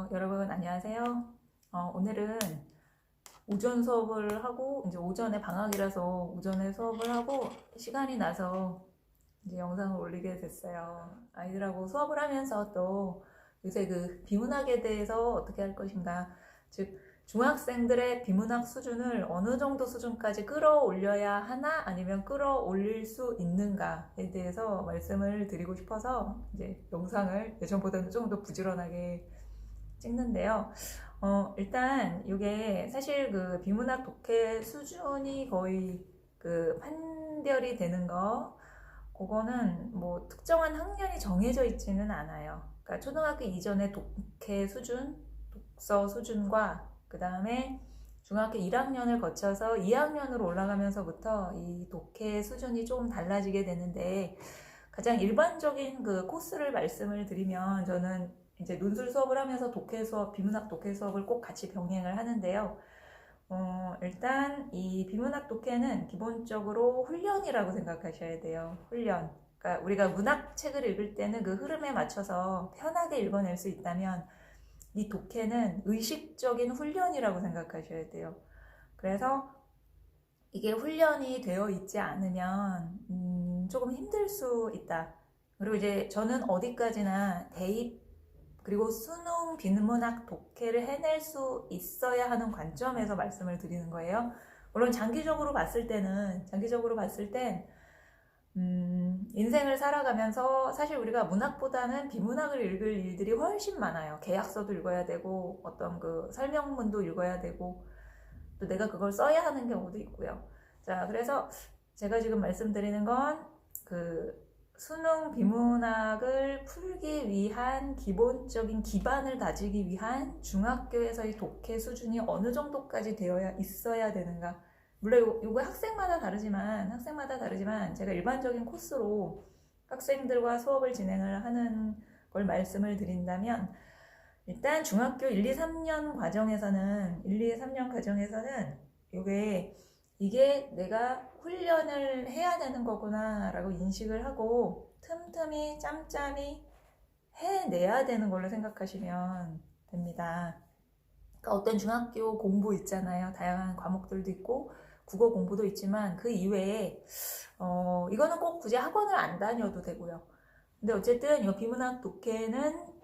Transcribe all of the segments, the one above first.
여러분 안녕하세요. 오늘은 오전 수업을 하고 이제 오전에 방학이라서 오전에 수업을 하고 시간이 나서 이제 영상을 올리게 됐어요. 아이들하고 수업을 하면서 또 요새 그 비문학에 대해서 어떻게 할 것인가, 즉 중학생들의 비문학 수준을 어느 정도 수준까지 끌어올려야 하나 아니면 끌어올릴 수 있는가에 대해서 말씀을 드리고 싶어서 이제 영상을 예전보다는 조금 더 부지런하게 찍는데요. 일단 이게 사실 그 비문학 독해 수준이 거의 그 판별이 되는 거, 그거는 뭐 특정한 학년이 정해져 있지는 않아요. 그러니까 초등학교 이전의 독해 수준, 독서 수준과 그 다음에 중학교 1학년을 거쳐서 2학년으로 올라가면서부터 이 독해 수준이 조금 달라지게 되는데, 가장 일반적인 그 코스를 말씀을 드리면, 저는 이제 논술 수업을 하면서 독해 수업, 비문학 독해 수업을 꼭 같이 병행을 하는데요. 일단 이 비문학 독해는 기본적으로 훈련이라고 생각하셔야 돼요. 훈련. 그러니까 우리가 문학 책을 읽을 때는 그 흐름에 맞춰서 편하게 읽어낼 수 있다면, 이 독해는 의식적인 훈련이라고 생각하셔야 돼요. 그래서 이게 훈련이 되어 있지 않으면 조금 힘들 수 있다. 그리고 이제 저는 어디까지나 대입 그리고 수능 비문학 독해를 해낼 수 있어야 하는 관점에서 말씀을 드리는 거예요. 물론 장기적으로 봤을 땐 인생을 살아가면서 사실 우리가 문학보다는 비문학을 읽을 일들이 훨씬 많아요. 계약서도 읽어야 되고, 어떤 그 설명문도 읽어야 되고, 또 내가 그걸 써야 하는 경우도 있고요. 자, 그래서 제가 지금 말씀드리는 건 그 수능 비문학을 풀기 위한 기본적인 기반을 다지기 위한 중학교에서의 독해 수준이 어느 정도까지 되어야 있어야 되는가. 물론 이거 학생마다 다르지만 제가 일반적인 코스로 학생들과 수업을 진행을 하는 걸 말씀을 드린다면, 일단 중학교 1, 2, 3년 과정에서는 이게 내가 훈련을 해야 되는 거구나 라고 인식을 하고 틈틈이 짬짬이 해내야 되는 걸로 생각하시면 됩니다. 그러니까 어떤 중학교 공부 있잖아요. 다양한 과목들도 있고 국어 공부도 있지만 그 이외에 이거는 꼭 굳이 학원을 안 다녀도 되고요. 근데 어쨌든 이 비문학 독해는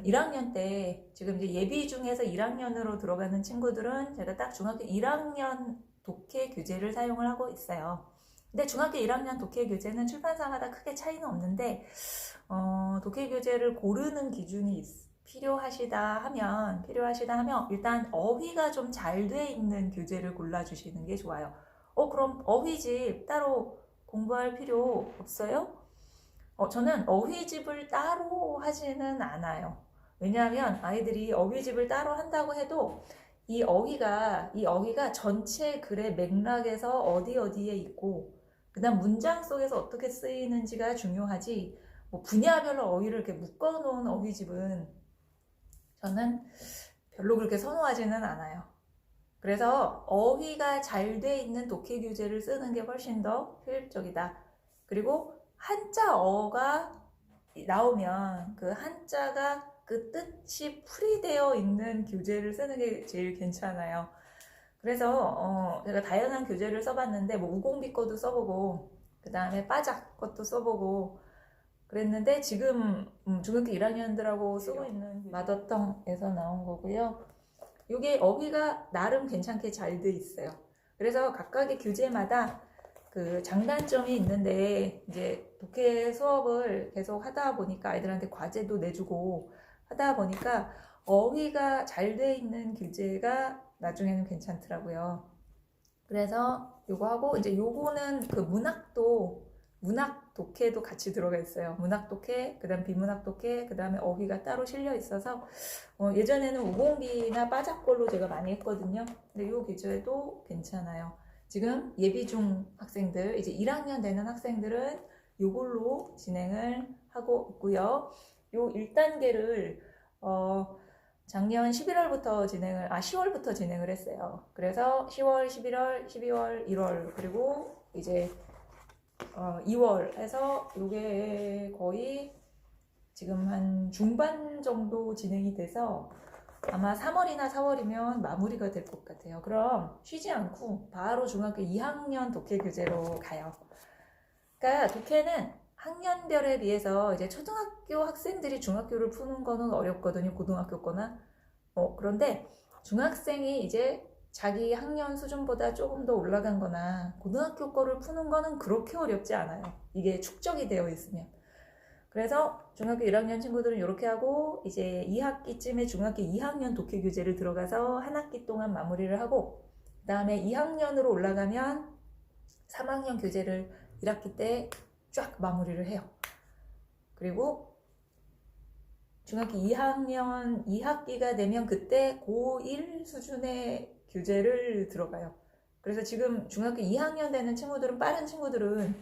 1학년 때, 지금 이제 예비 중에서 1학년으로 들어가는 친구들은 제가 딱 중학교 1학년 독해 교재를 사용을 하고 있어요. 근데 중학교 1학년 독해 교재는 출판사마다 크게 차이는 없는데, 독해 교재를 고르는 기준이 필요하시다 하면 일단 어휘가 좀 잘 돼 있는 교재를 골라주시는 게 좋아요. 그럼 어휘집 따로 공부할 필요 없어요? 저는 어휘집을 따로 하지는 않아요. 왜냐하면 아이들이 어휘집을 따로 한다고 해도 이 어휘가 전체 글의 맥락에서 어디에 있고, 그 다음 문장 속에서 어떻게 쓰이는지가 중요하지, 뭐 분야별로 어휘를 이렇게 묶어놓은 어휘집은 저는 별로 그렇게 선호하지는 않아요. 그래서 어휘가 잘 돼 있는 독해 교재를 쓰는 게 훨씬 더 효율적이다. 그리고 한자어가 나오면 그 한자가 그 뜻이 풀이되어 있는 교재를 쓰는 게 제일 괜찮아요. 그래서 제가 다양한 교재를 써봤는데, 뭐 우공비 거도 써보고 그 다음에 빠작 것도 써보고 그랬는데, 지금 중학교 1학년들하고 쓰고 있는 마더텅에서 나온 거고요. 이게 어휘가 나름 괜찮게 잘 돼 있어요. 그래서 각각의 교재마다 그 장단점이 있는데, 이제 독해 수업을 계속 하다 보니까 아이들한테 과제도 내주고 하다 보니까 어휘가 잘 돼 있는 교재가 나중에는 괜찮더라고요. 그래서 요거 하고, 이제 요거는 그 문학 독해도 같이 들어가 있어요. 문학 독해, 그 다음 비문학 독해, 그 다음에 어휘가 따로 실려 있어서 예전에는 우공비나 빠작걸로 제가 많이 했거든요. 근데 요 교재도 괜찮아요. 지금 예비 중 학생들, 이제 1학년 되는 학생들은 요걸로 진행을 하고 있고요. 요 1단계를 작년 11월부터 10월부터 진행을 했어요. 그래서 10월, 11월, 12월, 1월, 그리고 이제 2월 해서 요게 거의 지금 한 중반 정도 진행이 돼서 아마 3월이나 4월이면 마무리가 될 것 같아요. 그럼 쉬지 않고 바로 중학교 2학년 독해 교재로 가요. 그러니까 독해는 학년별에 비해서 이제 초등학교 학생들이 중학교를 푸는 거는 어렵거든요. 고등학교 거나. 그런데 중학생이 이제 자기 학년 수준보다 조금 더 올라간 거나 고등학교 거를 푸는 거는 그렇게 어렵지 않아요. 이게 축적이 되어 있으면. 그래서 중학교 1학년 친구들은 이렇게 하고 이제 2학기쯤에 중학교 2학년 독해 교재를 들어가서 한 학기 동안 마무리를 하고 그 다음에 2학년으로 올라가면 3학년 교재를 1학기 때 쫙 마무리를 해요. 그리고 중학교 2학년 2학기가 되면 그때 고1 수준의 교재를 들어가요. 그래서 지금 중학교 2학년 되는 친구들은 빠른 친구들은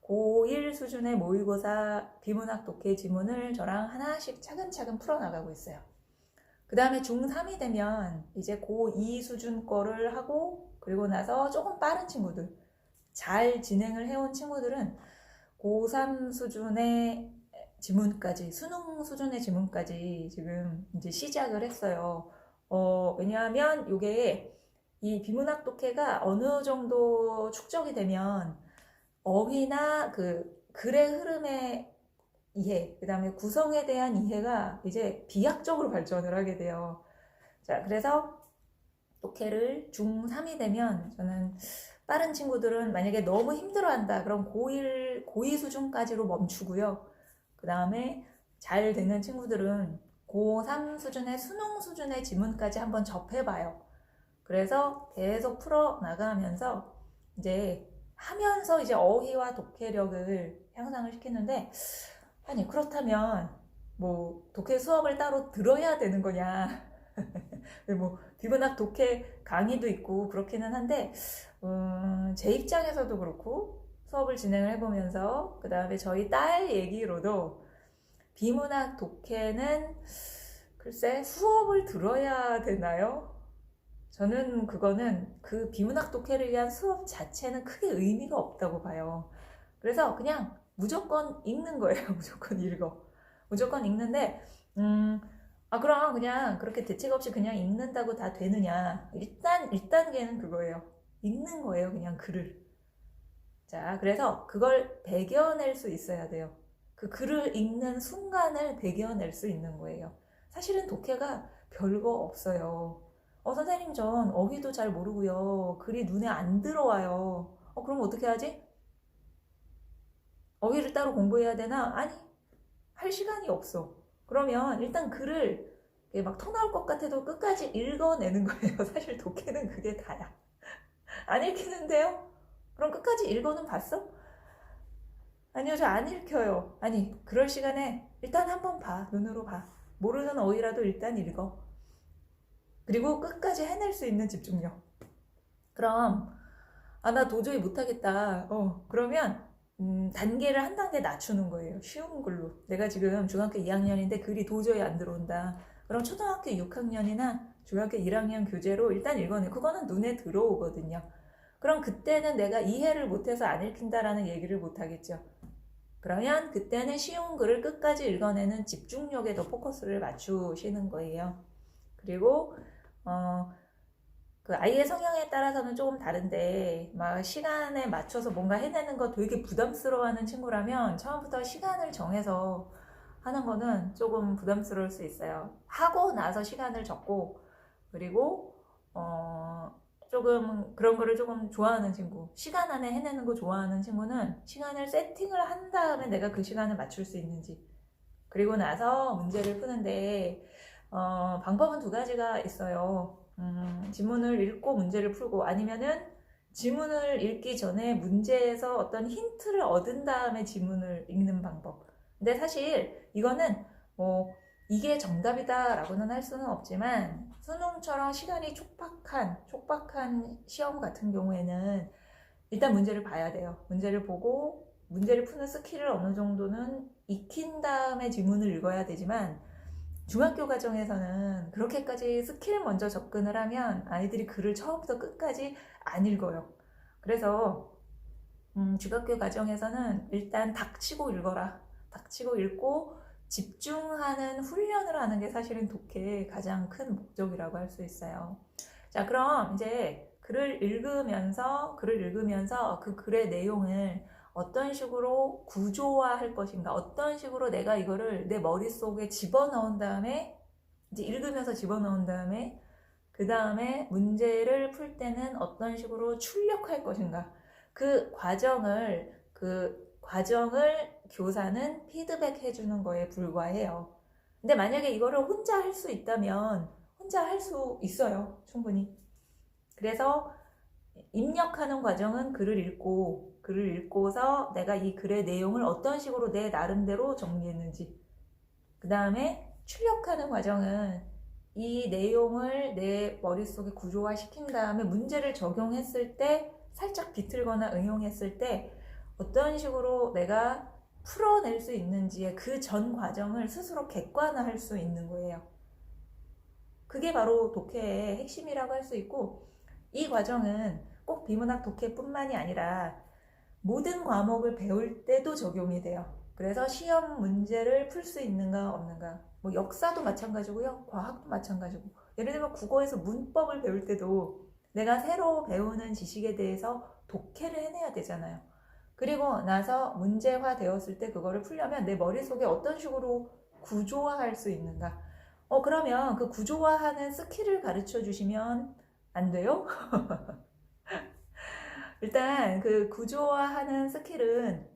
고1 수준의 모의고사 비문학 독해 지문을 저랑 하나씩 차근차근 풀어나가고 있어요. 그 다음에 중3이 되면 이제 고2 수준 거를 하고 그리고 나서 조금 빠른 친구들 잘 진행을 해온 친구들은 고3 수준의 지문까지 수능 수준의 지문까지 지금 이제 시작을 했어요. 왜냐하면 이게 이 비문학 독해가 어느 정도 축적이 되면 어휘나 그 글의 흐름의 이해, 그 다음에 구성에 대한 이해가 이제 비약적으로 발전을 하게 돼요. 자, 그래서 독해를 중3이 되면 저는 빠른 친구들은 만약에 너무 힘들어한다. 그럼 고2 수준까지로 멈추고요. 그 다음에 잘 되는 친구들은 고3 수준의 수능 수준의 지문까지 한번 접해봐요. 그래서 계속 풀어나가면서 이제 하면서 이제 어휘와 독해력을 향상을 시키는데 아니 그렇다면 뭐 독해 수업을 따로 들어야 되는 거냐 뭐 비문학 독해 강의도 있고 그렇기는 한데 제 입장에서도 그렇고 수업을 진행을 해보면서 그 다음에 저희 딸 얘기로도 비문학 독해는 글쎄 수업을 들어야 되나요? 저는 그거는 그 비문학 독해를 위한 수업 자체는 크게 의미가 없다고 봐요. 그래서 그냥 무조건 읽는 거예요. 무조건 읽어. 무조건 읽는데 그럼 그냥 그렇게 대책 없이 그냥 읽는다고 다 되느냐. 일단 1단계는 그거예요. 읽는 거예요. 그냥 글을. 자, 그래서 그걸 배겨낼 수 있어야 돼요. 그 글을 읽는 순간을 배겨낼 수 있는 거예요. 사실은 독해가 별거 없어요. 선생님 전 어휘도 잘 모르고요. 글이 눈에 안 들어와요. 그럼 어떻게 하지? 어휘를 따로 공부해야 되나? 아니, 할 시간이 없어. 그러면 일단 글을 막 터 나올 것 같아도 끝까지 읽어내는 거예요. 사실 독해는 그게 다야. 안 읽히는데요? 그럼 끝까지 읽어는 봤어? 아니요, 저 안 읽혀요. 아니, 그럴 시간에 일단 한번 봐. 눈으로 봐. 모르는 어휘라도 일단 읽어. 그리고 끝까지 해낼 수 있는 집중력. 그럼 나 도저히 못하겠다. 그러면 단계를 한 단계 낮추는 거예요. 쉬운 글로. 내가 지금 중학교 2학년인데 글이 도저히 안 들어온다. 그럼 초등학교 6학년이나 중학교 1학년 교재로 일단 읽어내. 그거는 눈에 들어오거든요. 그럼 그때는 내가 이해를 못해서 안 읽힌다라는 얘기를 못하겠죠. 그러면 그때는 쉬운 글을 끝까지 읽어내는 집중력에 더 포커스를 맞추시는 거예요. 그리고 그 아이의 성향에 따라서는 조금 다른데 막 시간에 맞춰서 뭔가 해내는 거 되게 부담스러워하는 친구라면 처음부터 시간을 정해서 하는 거는 조금 부담스러울 수 있어요. 하고 나서 시간을 적고 그리고 조금 그런 거를 조금 좋아하는 친구, 시간 안에 해내는 거 좋아하는 친구는 시간을 세팅을 한 다음에 내가 그 시간을 맞출 수 있는지 그리고 나서 문제를 푸는데 방법은 두 가지가 있어요. 지문을 읽고 문제를 풀고 아니면은 지문을 읽기 전에 문제에서 어떤 힌트를 얻은 다음에 지문을 읽는 방법. 근데 사실 이거는 이게 정답이다 라고는 할 수는 없지만 수능처럼 시간이 촉박한 시험 같은 경우에는 일단 문제를 봐야 돼요. 문제를 보고 문제를 푸는 스킬을 어느 정도는 익힌 다음에 지문을 읽어야 되지만 중학교 과정에서는 그렇게까지 스킬 먼저 접근을 하면 아이들이 글을 처음부터 끝까지 안 읽어요. 그래서 중학교 과정에서는 일단 닥치고 읽어라. 닥치고 읽고 집중하는 훈련을 하는 게 사실은 독해의 가장 큰 목적이라고 할 수 있어요. 자, 그럼 이제 글을 읽으면서 그 글의 내용을 어떤 식으로 구조화할 것인가, 어떤 식으로 내가 이거를 내 머릿속에 집어넣은 다음에, 이제 읽으면서 집어넣은 다음에, 그 다음에 문제를 풀 때는 어떤 식으로 출력할 것인가, 그 과정을 교사는 피드백 해주는 거에 불과해요. 근데 만약에 이거를 혼자 할 수 있다면 혼자 할 수 있어요, 충분히. 그래서 입력하는 과정은 글을 읽고서 내가 이 글의 내용을 어떤 식으로 내 나름대로 정리했는지, 그 다음에 출력하는 과정은 이 내용을 내 머릿속에 구조화 시킨 다음에 문제를 적용했을 때, 살짝 비틀거나 응용했을 때 어떤 식으로 내가 풀어낼 수 있는지의 그 전 과정을 스스로 객관화할 수 있는 거예요. 그게 바로 독해의 핵심이라고 할 수 있고, 이 과정은 꼭 비문학 독해뿐만이 아니라 모든 과목을 배울 때도 적용이 돼요. 그래서 시험 문제를 풀 수 있는가 없는가, 뭐 역사도 마찬가지고요, 과학도 마찬가지고, 예를 들면 국어에서 문법을 배울 때도 내가 새로 배우는 지식에 대해서 독해를 해내야 되잖아요. 그리고 나서 문제화 되었을 때 그거를 풀려면 내 머릿속에 어떤 식으로 구조화할 수 있는가, 그러면 그 구조화하는 스킬을 가르쳐 주시면 안 돼요? 일단 그 구조화하는 스킬은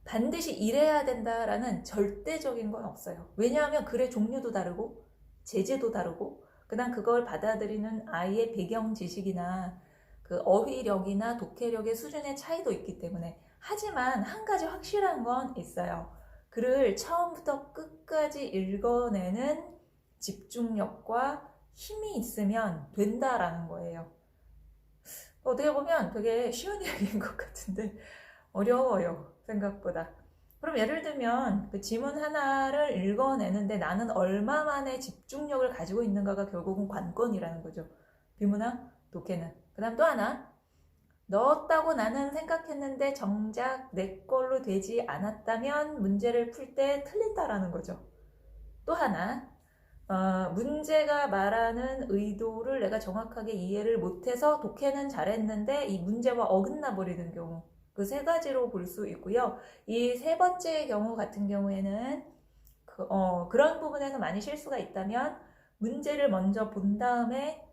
반드시 이래야 된다라는 절대적인 건 없어요. 왜냐하면 글의 종류도 다르고 재질도 다르고, 그다음 그걸 받아들이는 아이의 배경 지식이나 그 어휘력이나 독해력의 수준의 차이도 있기 때문에. 하지만 한 가지 확실한 건 있어요. 글을 처음부터 끝까지 읽어내는 집중력과 힘이 있으면 된다라는 거예요. 어떻게 보면 되게 쉬운 이야기인 것 같은데 어려워요, 생각보다. 그럼 예를 들면 그 지문 하나를 읽어내는데 나는 얼마만의 집중력을 가지고 있는가가 결국은 관건이라는 거죠, 비문학 독해는. 그 다음 또 하나, 넣었다고 나는 생각했는데 정작 내 걸로 되지 않았다면 문제를 풀 때 틀린다라는 거죠. 또 하나, 문제가 말하는 의도를 내가 정확하게 이해를 못해서 독해는 잘했는데 이 문제와 어긋나 버리는 경우, 그 세 가지로 볼 수 있고요. 이 세 번째 경우 같은 경우에는 그런 부분에서 많이 실수가 있다면 문제를 먼저 본 다음에